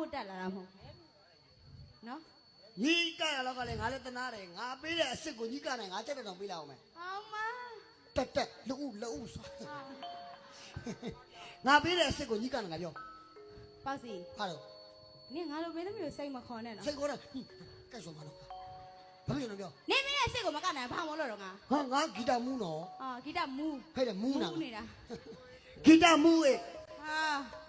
ဖို့တက်လာတာမဟုတ်နော်ညီကရတော့ကလည်းငါလည်းတနာတယ်ငါပေးတဲ့အစ်စ်ကိုညီကနိုင်ငါချက်တဲ့တောင်ပေးလိုက်အောင်မယ်ဟောင်းမတက်လူဦးဆိုငါပေးတဲ့အစ်စ်ကိုညီကနိုင်ငါပြောပေါ့စီဟာတော့နင်ငါလိုမင်းသမီးကိုစိတ်မခေါ်နဲ့နော်စိတ်ခေါ်တယ်ကဲဆိုပါတော့ဘာဖြစ်လို့ပြောနင်မင်းရဲ့စိတ်ကိုမကနိုင်ဘာမလို့တော့ငါဟာငါဂီတမူးနော်ဂီတမူးဟဲ့တယ်မူးနေတာဂီတမူးအေးဟာ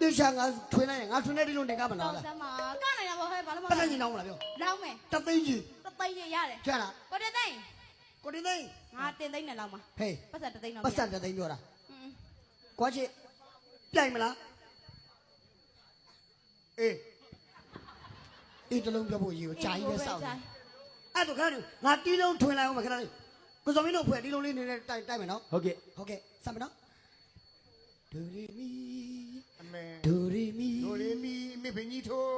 တေချာငါထွင်လိုက်ငါထွင်တဲ့ဒီလိုတင်ကားမလားဆမ်းမကနိုင်တာပေါ့ဟဲ့ဘာလို့မပတ်စံကြီးနောင်းမလားပြောလောင်းမယ်တသိန်းကြီးရတယ်ချာလားကိုတင်သိန်းငါတင်သိန်းနဲ့လောက်မှာဟေးပတ်စံတသိန်းတော့ပတ်စံတသိန်းပြောတာကွာချစ်ပြိုင်မလားအေးတလုံးပြောဖို့ရေကိုကြာကြီးပဲစောင့်နေအဲ့တော့ခဏငါတီးလုံးထွင်လိုက်အောင်မခဏလေးကိုစောမင်းတို့ဖွဲ့တီးလုံးလေးနေတဲ့တိုက်မယ်နော်ဟုတ်ကဲ့စမ်းမနော်ဒိုရီမီအမေဒိုရီမီမိဖင်ကြီးထိုး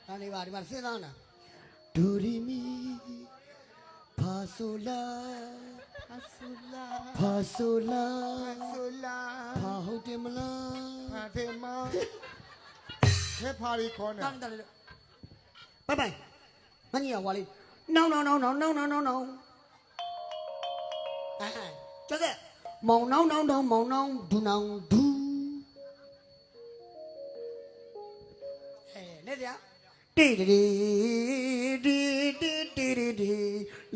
ဒါလေးပါဒီမှာစဉ်းစားနေတာဒိုရီမီဖာဆိုလာဖာဟုတ်တယ်မလားဖာတယ်မခဲဖာရီခေါ်နေဘိုင်မကြီးရဝါလေးနောင်ကျော်တဲ့မောင်နောင်ဒူနောင်ဒူနေကြတီ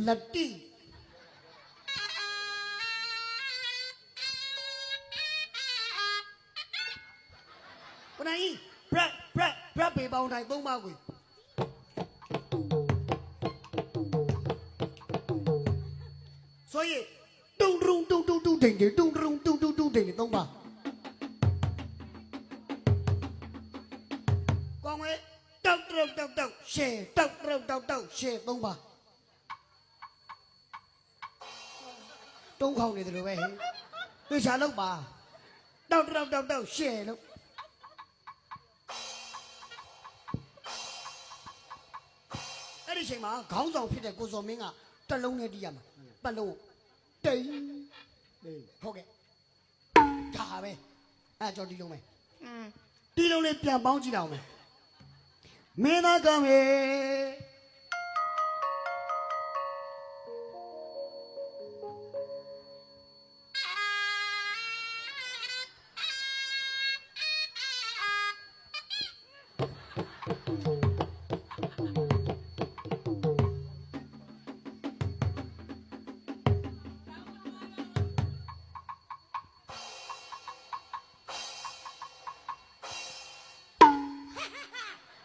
လက်တီဘယ်နိုင်ဘရက်ပေပေါင်းတိုင်း3ပါးကို所以咚顶的3把光伟斗写斗写3把都靠你的了呗对啥了吧斗写了အဲ့ဒီချိန်မှာခေါင်းဆောင်ဖြစ်တဲ့ကိုစောမင်းကတက်လုံးနဲ့တီးရမှာပတ်လုံးတိန်ဟုတ်ကဲ့ဒါပဲအဲ့ကြော်တီးလုံးပဲတီးလုံးလေးပြန်ပေါင်းကြည့်အောင်မယ်မင်းသားကမေ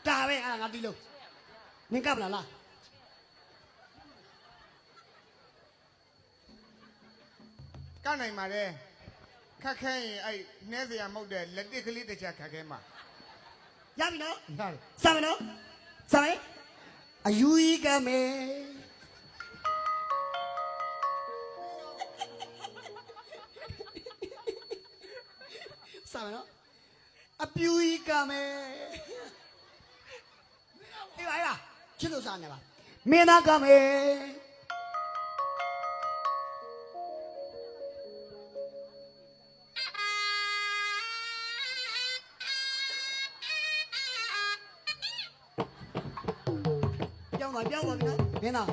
ဒါပဲအဲ့ငါတီးလို့နင်ကပ်လာလားကနိုင်ပါတယ်ခက်ခဲရင်အဲ့နှဲစရာမဟုတ်တဲ့လက်တစ်ကလေးတစ်ချက်ခက်ခဲမှာရပြီနော်ရတယ်စမ်းမနော်စမ်းအယူကြီးကမေစမ်းမနော်အပြူကြီးကမေအေးပါချစ်လို့စားနေပါမင်းသားကမေပြောင်းပါပြီနော်မင်းသား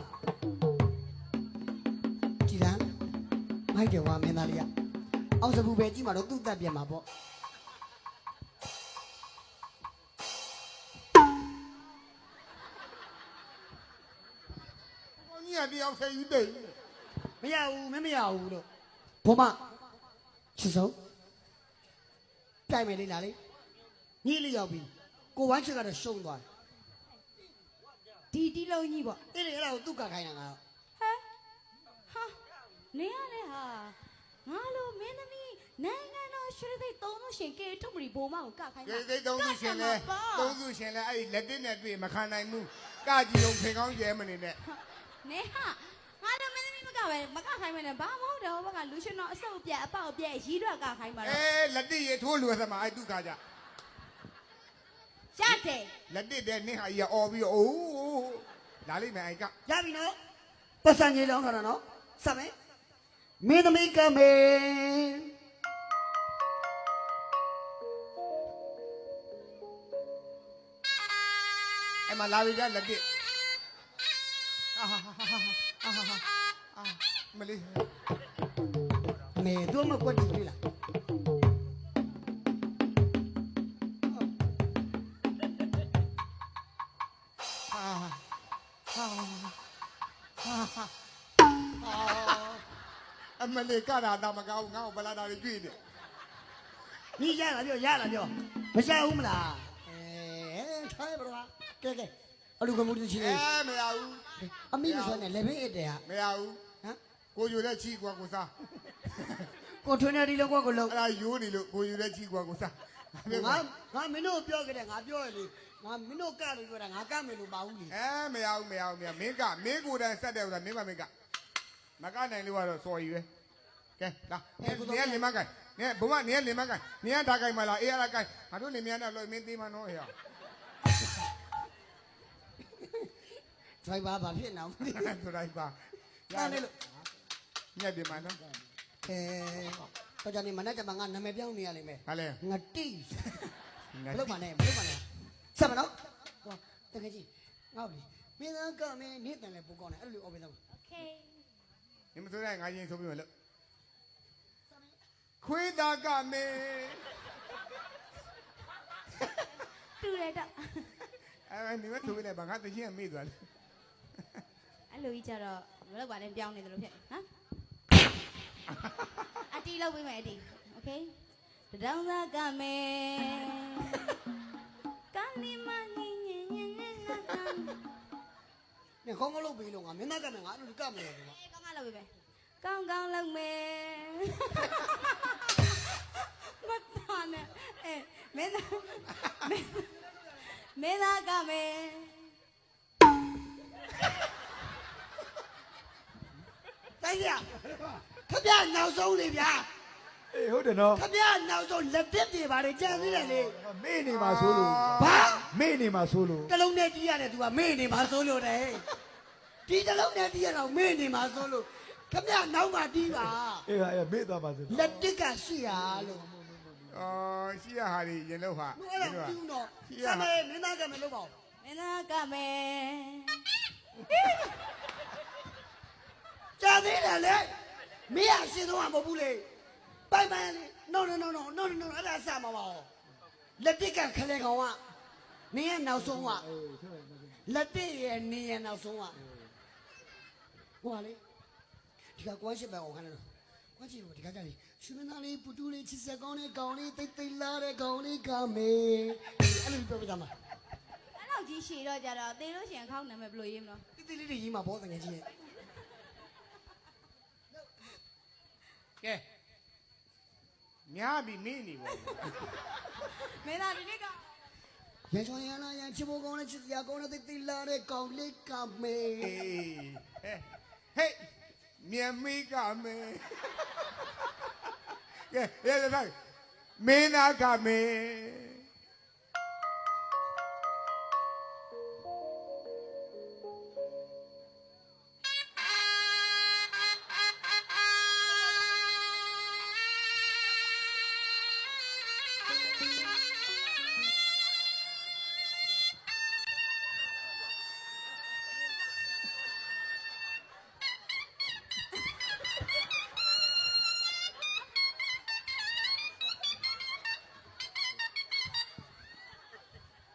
ကြည်စမ်းမိုက်တယ်ဝါမင်းသားလေးကအောင်စပူပဲကြည့်မှာတော့သူ့တက်ပြန်မှာပေါ့တယောက်ထဲယူတယ်မရဘူးမရဘူးလို့ဘုမချစ်ဆုံးပြိုင်မယ်လေလားလေညီလေးရောက်ပြီကိုဝမ်းချစ်ကတော့ရှုံးသွားဒီတီးလုံးကြီးပေါ့အဲ့ဒီအဲ့ဒါကိုသူ့ကခိုင်းတာငါတော့ဟာနေရလေဟာငါလိုမင်းသမီးနိုင်ငံတော်ရွှေသိန်းသုံးလို့ရှင်ကေထုတ်မရီဘိုးမကိုကခိုင်းတာကေသုံးလို့ရှင်လဲအဲ့ဒီလက်တစ်နဲ့တွေ့မခံနိုင်ဘူးကကြည့်အောင်ဖင်ကောင်းကျဲမနေနဲ့နေဟာငါတို့မင်းသမီးမကခိုင်းမနဲ့ဘာမဟုတ်တယ်ဟိုဘက်ကလူရှင်တော်အဆုပ်ပြက်အပေါက်ပြက်ရီးတော့ကခိုင်းပါတော့လက်တစ်ရေထိုးလူသမားအဲ့သူကကြရတယ်လက်တစ်တဲ့နင်းဟာကြီးအော်ပြီးအိုးလာလိမ့်မယ်အဲ့ကရပြီနော်ပတ်စံကြီးလောင်းထားတာနော်စမယ်မင်းသမီးကမေ အဲ့မှာလာပြီကြလက်တစ်မလေး မေတို့မကွက်တူလေလား အမလေးကတာတော့မကောင်းငါ့ကိုဘလာတာတွေကြည့်နေ 你ရလာပြောရလာပြောမရှာဘူးမလားထားရပါတော့ကဲကဲအလူကမှုတူချင်း မရဘူး အမိမဆိုနဲ့လည်းပဲအတဲ့ဟာ မရဘူး ဟမ် ကိုယူတဲ့ချီကွာကိုစား ကိုထွန်းနေဒီလောက်ကိုလုံး အဲ့ဒါယိုးနေလို့ကိုယူတဲ့ချီကွာကိုစား ငါမင်းတို့ပြောကြတယ်ငါပြောရလေငါမင်းတို့ကလို့ပြောတာငါကမယ်လို့ပါဘူးလေ မရဘူးမရဘူးမင်းကိုယ်တိုင်ဆက်တယ်ဥစ္စာမင်းမကမကနိုင်လို့ကတော့စော်ရီပဲကဲလာနေရလင်မကိုင်နေဘုမနေရလင်မကိုင်နေရဓာကိုင်မလားအေးရကိုင်ငါတို့လင်မယားနဲ့လို့မင်းသေးမနော်ဟဲ့ ဒရိုင်ဘာဘာဖြစ်နေအောင် ဆိုလိုက်ပါရတယ်လို့ညက်ပြမနော် တော့ကြနေမနေ့ကမှငါနာမည်ပြောင်းနေရလိမ့်မယ် ဟာလေ ငတိဘလို့မနဲ့ဆက်မနော်ဟောတကယ်ကြီးငေါ့လေမင်းသားကမင်းနေတယ်လေပူကောင်းတယ်အဲ့လိုအော်ပေးသား โอเค 你们昨天俺已经说明了，亏大干没？ တူတယ်တော့ 哎，你们昨天把俺这些没做了， အဲ့လိုကြီးကြတော့မလုပ်ပါနဲ့ပြောင်းနေတယ်လို့ဖြစ်ဟမ်အတီလောက်ပေးမယ်အတီโอเคတဒေါင်းသားကမယ်ကနေမညင်ညင်ညင်နဲ့နာနာ နေခေါင်းကလုပ်ပြီးလို့ငါမင်းသားကမင်းငါအဲ့လိုကမယ်လို့ ကောင်းကောင်းလုပ်ပေးမယ်ကောင်းကောင်းလုပ်မယ်မတော်နဲ့မင်းသားကမယ် တိုင်းရခပြနောက်ဆုံးလေဗျာ အေးဟုတ်တယ်နော် ခပြနောက်ဆုံးလက်တစ်တွေပါလေကြံသေးတယ်လေ မေ့နေမှာဆိုလို့ ဘာ မေ့နေမှာဆိုလို့ တလုံးနဲ့တီးရတယ် तू ကမေ့နေမှာစိုးလို့တယ်ဒီတလုံးနဲ့တီးရတော့မေ့နေမှာစိုးလို့ခပြနောက်မှတီးပါ အေးဟာမေ့သွားပါစေ လက်တစ်ကရှိရလို့ 哦，是啊，哈的，人老话， အဲ့ဒါတီးတော့စမေမင်းသားကမလို့ပါ မင်းသားကမယ် ကြာသေးတယ်လေမင်းအရှင်ဆုံးမဟုတ်ဘူးလေပိုင်ပိုင်လေ no အဲ့ဒါစမှာပါလက်တစ်ကခလဲကောင်ကနင်းရဲ့နောက်ဆုံးကလက်တစ်ရဲ့နင်းရဲ့နောက်ဆုံးကဟိုကလေဒီကကွမ်းရှိပဲအောင်ခဏတော့ကွမ်းရှိတော့ဒီကကြလေရှင်မင်းသားလေးပူတူလေးချစ်စက်ကောင်းလေးကောင်လေးတိတ်တိတ်လာတဲ့ကောင်လေးကမေအဲ့လိုပြောပြကြမှာ အဲ့လောက်ကြီးရှည်တော့ကြတော့သေလို့ရှိရင်ခေါင်းနာမည်ဘယ်လိုရေးမလို့ တိတ်တိတ်လေးတွေရေးမှာဘောတငယ်ချင်းရဲ့ကဲ 伢比美呢不？ မင်းသားဒီနေ့က ရန်ချောင်းရန်လာရန်ချစ်ဖို့ကောင်းတဲ့ချစ်စရာကောင်းတဲ့တိတ်တိတ်လာတဲ့ကောင်လေးကမေ 嘿，面没干没？耶，没那干没？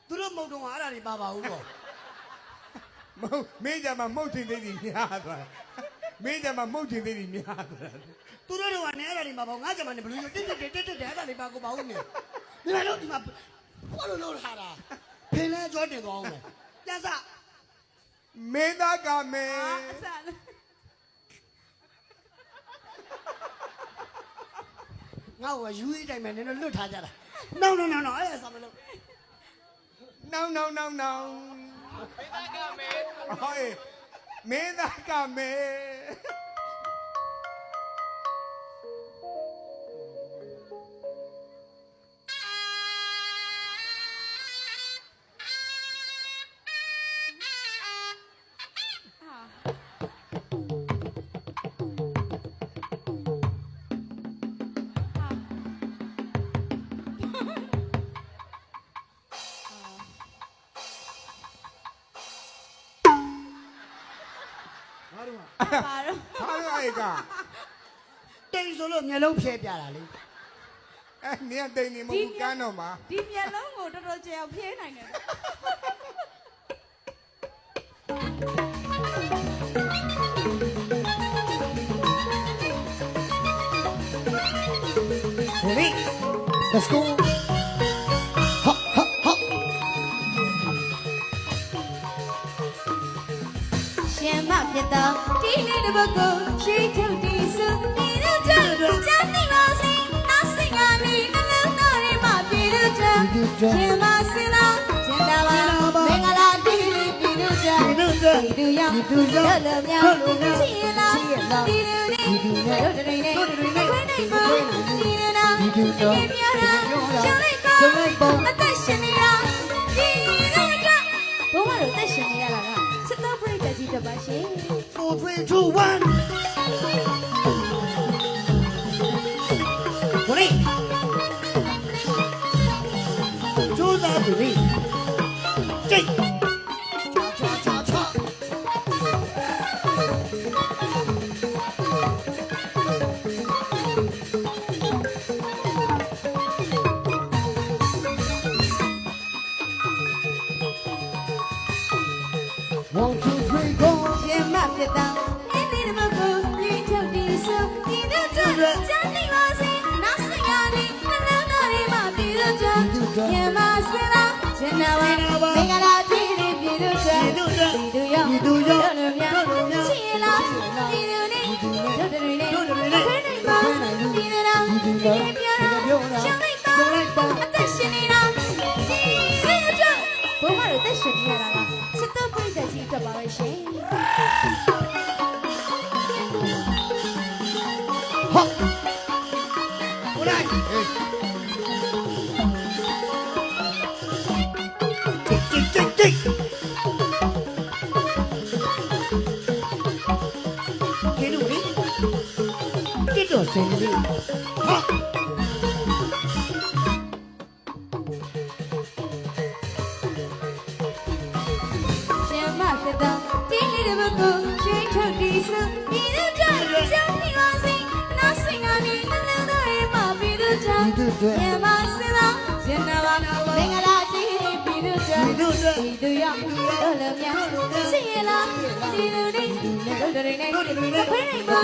သူတို့မုံတုံးအဲ့ဒါတွေပါပါဘူးပေါ့ 没家嘛没钱的你伢子，没家嘛没钱的你伢子。 သူတို့တွေကလည်းအဲ့ဒါတွေပါပေါ့ငါကြမှာလည်းဘလူးတက်တက်အဲ့ဒါတွေပါကိုပါဦးနေဒီမှာတော့ဒီမှာဘာလို့လုပ်ထားတာဖင်လဲကြောတင်သွားအောင်မယ်ပြန်စ 没那干没？ အဆန် ငါ့ကိုယူရေးတိုင်မယ်နင်တို့လွတ်ထားကြတာ no အဲ့ဒါစမလို့ No. 哎，没那干没？ ဟ တော့ ပါတော့ ဘာလို့အဲ့က တိမ်ဆိုလို့မျက်လုံးဖြဲပြတာလေ အဲ့နင်ကတိန်နေမဟုတ်ဘူးကန်းတော့မှာ ဒီမျက်လုံးကိုတော်တော်ကြအောင်ဖြေးနိုင်တယ် Ready Let's go ဟာဟာဟာ ရှင်မဖြစ်တော့ဒီလေးတစ်ပုဒ်ကိုရှိထုတ်ဒီဆိုဒီတော့ချမ်းသိပါစေနောက်စိတ်ကနေနှလုံးသားထဲမှာပြည့်လို့ချမ်းရှင်မစင်လာကျန်တာပါမင်္ဂလာတီလေးပြည့်လို့ချမ်းဒီလူရောက်တော့လည်းမြောက်ချီလာဒီလူလေးတို့တွေနဲ့ခွေးနိုင်ပါဒီလူနာဒီပြရတာရှုံးလိုက်ပါအသက်ရှင်နေတာဒီလိုတော့ဘုံကတော့သက်ရှင်နေရတာကစတောပရိသတ်ကြီးတပါရှင် 4 3 2 1 Ready ကြိုးစားပြီလေကြိတ်ချာချာချာ 1 2 3 go ရှင်မဖြစ်တော့ဒီလေးတစ်ပုဒ်ကိုရှိထုတ်ဒီဆိုဒီတော့ချမ်းသိပါစေနောက်စိတ်ကနေနှလုံးသားထဲမှာပြည့်လို့ချမ်းရှင်မစင်လာကျန်တာပါမင်္ဂလာတီလေးပြည့်လို့ချမ်းဒီလူရောက်တော့လည်းမြောက်ချီလာဒီလူလေးတို့တွေနဲ့ခွေးနိုင်ပါဒီလူနာဒီပြရတာရှုံးလိုက်ပါအသက်ရှင်နေတာဒီလိုတော့ဘုံကတော့သက်ရှင်နေရတာကစတော့ပြိတ္တကြီးတက်ပါပဲရှင် ဟာဟိုလိုက် အေး ကြိတ်ကြိတ်ကြိတ်ကျေလူလေးတစ်တော့စင်လေးဟာ ရှင်မဖြစ်တော့ဒီလေးတစ်ပုဒ်ကိုရှိထုတ်ဒီဆိုဒီတော့ချမ်းသိပါစေနောက်စိတ်ကနေနှလုံးသားထဲမှာပြည့်လို့ချမ်းရှင်မစင်လာကျန်တာပါမင်္ဂလာတီးပြည့်လို့ချမ်းဒီတို့ရောက်တော့လည်းမြောက်ချီလာဒီလူလေးတို့တွေနဲ့ခွေးနိုင်ပါ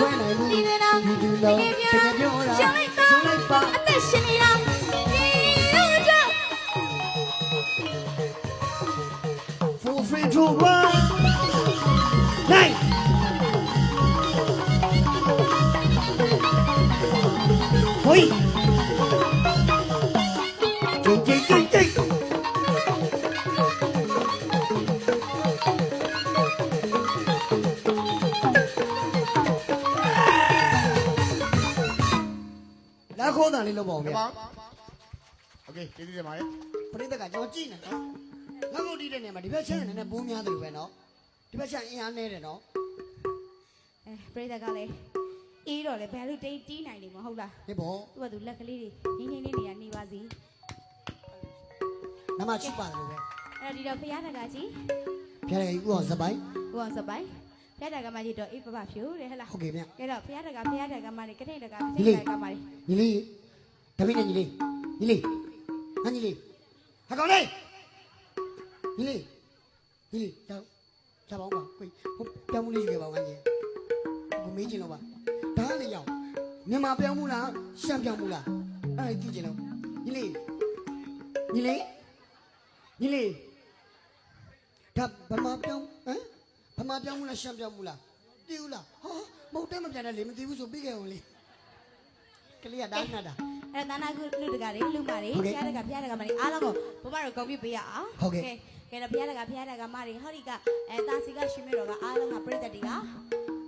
ဒီလူနာဒီပြရရှုံးလိုက်ပါအသက်ရှင်နေတာဒီလိုတော့ 4 3 2 1 Night Hoi Jai jai jai jai လာခေါ်တာလေးလုပ်ပါဦး ဒီ ဗျာ မှာโอเคကျေးဇူးတင်ပါတယ် ပရိသတ်ကကျွန်တော်ကြည့်နေနော်ငါ့ကိုတီးတဲ့နေရာမှာဒီဘက်ချမ်းနည်းနည်းပိုးများတယ်လို့ပဲနော်ဒီဘက်ချမ်းအင်အားနည်းတယ်နော် ပြိတ္တကလည်းအေးတော့လေဘယ်လိုတိတ်တီးနိုင်နေမဟုတ်လား ဒီဘော သူကသူလက်ကလေးတွေငိမ့်ငိမ့်လေးနေရနေပါစီ နမချစ်ပါတယ်လို့ပဲ အဲ့တော့ဒီတော့ဖရားတကကြီး ဖျားရည်ဥအောင်စပိုင်း ဟိုအောင်စပိုင်းဖရားတကမကြီးတော့အေးပပဖြူတယ်ဟဲ့လား ဟုတ်ကဲ့ဗျ ကဲတော့ဖရားတကမလေးကထိတ်တကထိတ်တကမလေး ညီလေးတပည့်နဲ့ညီလေးညီလေးဟာညီလေးဟာကောင်လေးညီလေးညီလေးကြောက်ပေါင်းပါကိုဟိုပြောင်းမှုလေးယူခဲ့ပါဦးငါကြီးကိုမေးချင်လို့ပါဒါကလေရောက်မြန်မာပြောင်းမှုလားရှမ်းပြောင်းမှုလားအဲ့ဒါသိချင်လို့ညီလေးညီလေးညီလေးဒါဗမာပြောင်းဟမ်ဗမာပြောင်းမှုလားရှမ်းပြောင်းမှုလားသိဘူးလားဟောမဟုတ်တယ်မပြန်တယ်လေမသိဘူးဆိုပြီးခဲ့အောင်လေကလေးကဒါနာတာ အဲ့ဒါနာကုလူတကတွေလူမတွေဖရားတကမလေးအားလုံးကိုဘုမတို့ဂုဏ်ပြုပေးရအောင်ကဲတော့ဖရားတကမတွေဟောဒီကတာစီကရှင်မြတော်ကအားလုံးကပြိတ္တတွေက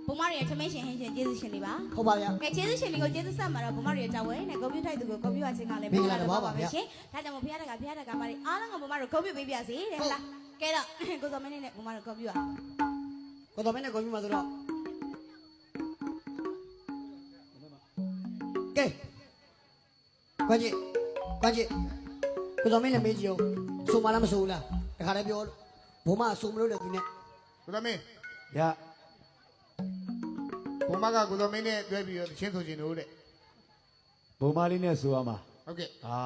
ဘုမတို့ရဲ့ထမင်းရှင်ဟင်းရှင်ကျေးဇူးရှင်တွေပါ ဟုတ်ပါဗျာ ကဲကျေးဇူးရှင်တွေကိုကျေးဇူးဆက်မှာတော့ဘုမတို့ရဲ့ကြောက်ဝဲနဲ့ဂုဏ်ပြုထိုက်သူကိုဂုဏ်ပြုရခြင်းကလည်းမင်္ဂလာတစ်ပါးပါပဲရှင်ဒါကြောင့်မို့ဖရားတကမတွေအားလုံးကဘုမတို့ဂုဏ်ပြုပေးပြစေတဲ့ဟုတ်လားကဲတော့ကိုစောမင်းနဲ့ဘုမတို့ဂုဏ်ပြုရအောင် ကိုတော်မင်းနဲ့ကိုမြတ်မှာဆိုတော့ကဲကွာကြီးကိုတော်မင်းလည်းမေးကြည့်အောင်ဆိုမလားမဆိုဘူးလားတခါတည်းပြောဘုံမဆိုမလို့လည်းသူနဲ့ ကိုသမီး ရ ဘုံမကကိုစောမင်းနဲ့တွဲပြီးတော့ချင်းဆိုခြင်းတို့တဲ့ ဘုံမလေးနဲ့ဆိုရမှာ ဟုတ်ကဲ့ အာ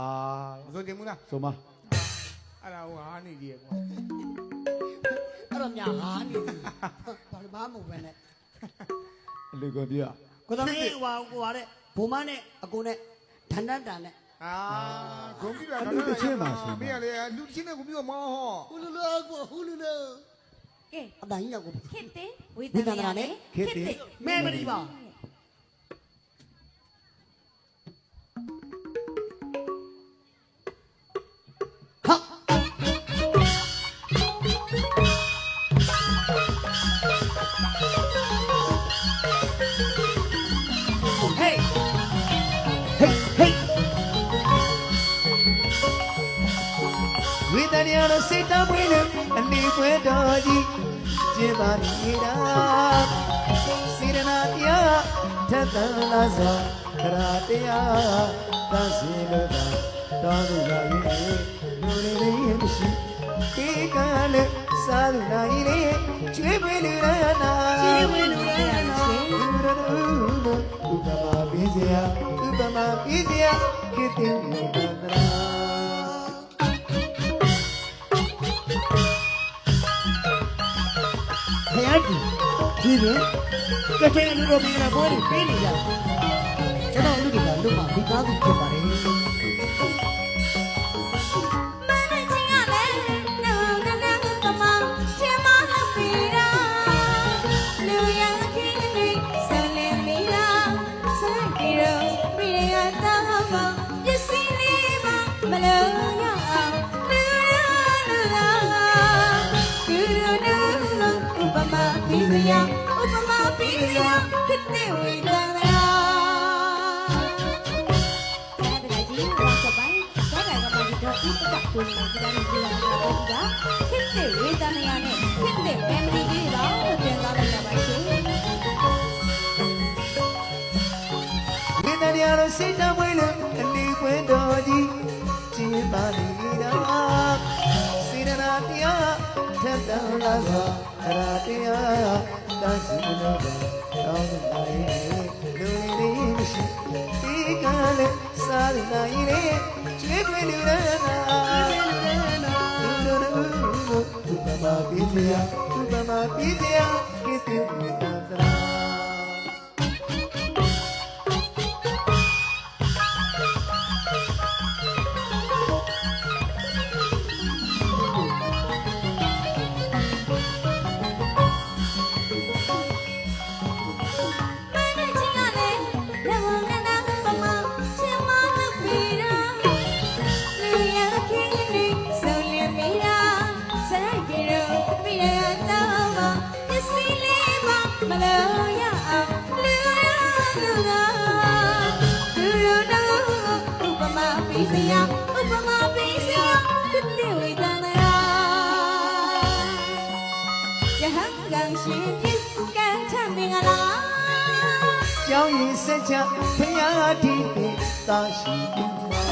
မဆိုခြင်းဘူးလား ဆိုမ အဲ့ဒါဟိုဟာနေကြီးကွာ အဲ့တော့မြဟာနေဘာမှမဟုတ်ပဲနဲ့ အလူကပြ ကိုသမီးဟိုဟာတဲ့ဘုံမနဲ့အကိုနဲ့ဓာန်တန်တန်နဲ့ အာဂုံပြီးတော့ လူတစ်ချင်းမှာဆို မင်းကလေလူချင်းနဲ့ကိုပြီးတော့မောဟော ဟူလူလူကိုဟူလူလူ ကဲ အတန်ကြီးရောက်ကို ခစ်တဲ့ဝေဒနာနဲ့ မဲမဒီပါဟာဟေးဟေးဟေး ဝိတ္တရတော်စိတ်တမွေးနဲ့အလီပွဲတော်ကြီးကျင်းပါနေတာစေရနာတရားထက်သန်လာစွာကရာတရားတန်စီလို့တောင်းလို့ရရဲ့လူတွေရဲ့မရှိဒီကလည်းစားလို့နိုင်လေကျွေးပေးလူရနာကျွေးပေးလူရနာဥပမာပြည့်စရာဥပမာပြည့်စရာခေတ္တဝိတ္တရာ ဖယားကြီးဒီပြင်ကတဲ့လူတော်မင်္ဂလာပွဲတွေပေးနေကြတယ်ကျွန်တော်လူတွေကလူမမိသားစုဖြစ်ပါတယ် မနချင်းကလည်းနောင်ကနကမချင်မလို့ပြီးတာလူရခင်တွေဆလင်းမိလားဆိုင်ပြီးတော့ပြည်ရတာမပစ္စည်းလေးမမလို့ရအောင်လူရလူလားလူရလူဥပမာပြီးစရာဥပမာပြီးစရာခစ်တဲ့ဝေဒနာ ကိုယ်ကိုယ်တိုင်ပြောနေတာကခစ်တဲ့ဝေဒနာနဲ့ခစ်တဲ့ memory တွေတော့ပြန်လာလိုက်ရပါရှင် ဝိတ္တရတော်စိတ်တမွေးလို့အလီပွဲတော်ကြီးကျင်းပါနေတာစေရနာတရားထက်သန်လာစွာကရာတရားတန်စီလို့တောင်းလို့နိုင်လူတွေမရှိဒီကလည်းစားလို့နိုင်လေကျွေးပေးလူရနာဥပမာပြည့်စရာဥပမာပြည့်စရာကိတ္တဝိတ္တရာ မလို့ရအောင်လူလူလူဥပမာပြီးစရာဥပမာပြီးစရာခစ်တဲ့ဝေဒနာရဟန်းကန်ရှင်ပြကန်ချမင်္ဂလာ ကျောင်းရင်စัจ जा ဖရာတိပိသာရှိပြီမှာ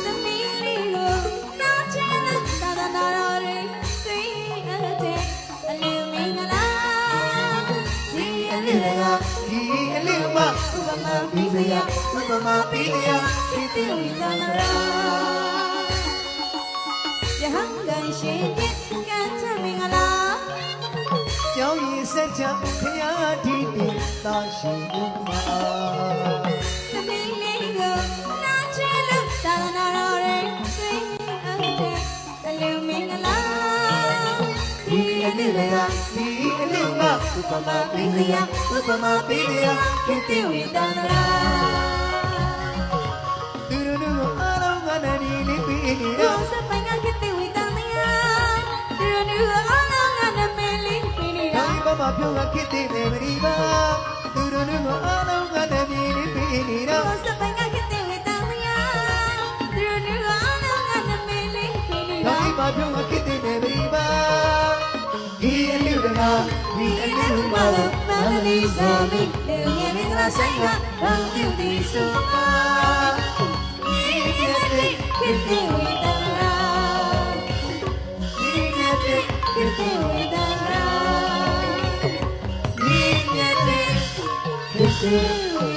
သမီးလေးကိုနားချင်တဲ့သာသနာတော်တွေသိတဲ့အလူမင်္ဂလာဒီအ အ လူ လေးကဒီအလေးမ ဥပမာ ပြီး ပြီး စ စ ရာ ရာ ဥပမာပြီးစရာဒီတိဝိတနာရာ ရဟန်းကန်ရှင်ပြကန်ချမင်္ဂလာ ကျောင်းရင်စัจ जा ဖရာတိပိသာရှိပြီမှာ သမီးလေးကိုနားချင်လို့သာသနာတော်တွေသိတဲ့အလူမင်္ဂလာ ဒီအလေးကဒီအလေးမဥပမာပြီးစရာဥပမာပြီးစရာဒီတိဝိတနာရာသူတို့အားလုံးကလည်းဒီလေးပြီးနေ ရော တော့ စပိုင်ကခစ်တဲ့ဝိတမယဒီရနူအောင်းငါနမလေးပြနေ ဒါ တော့ ဒီဘမပြုံးကခစ်တဲ့မေမရီပါသူတို့ကအားလုံးကလည်းဒီလေးပြီးနေတော့ ရောစပိုင်ကခစ်တဲ့ဝိတမယဒီရနူအောင်းငါနမလေးပြနေ ဒါ တော့ ဒီဘပြုံးကခစ်တဲ့မေမရီပါဒီအလူတကာဒီအလူမလို့မန္တလေးစော်ပြီး လူငယ်မင်္ဂလာဆိုင်ကရောင်းပြဒီဆိုမာဒီရတဲ့ခစ်တဲ့ဝိတမယ ဒီရက်တဲ့ ခစ်တဲ့ဝိတမယ ဒီရက်တဲ့ တာ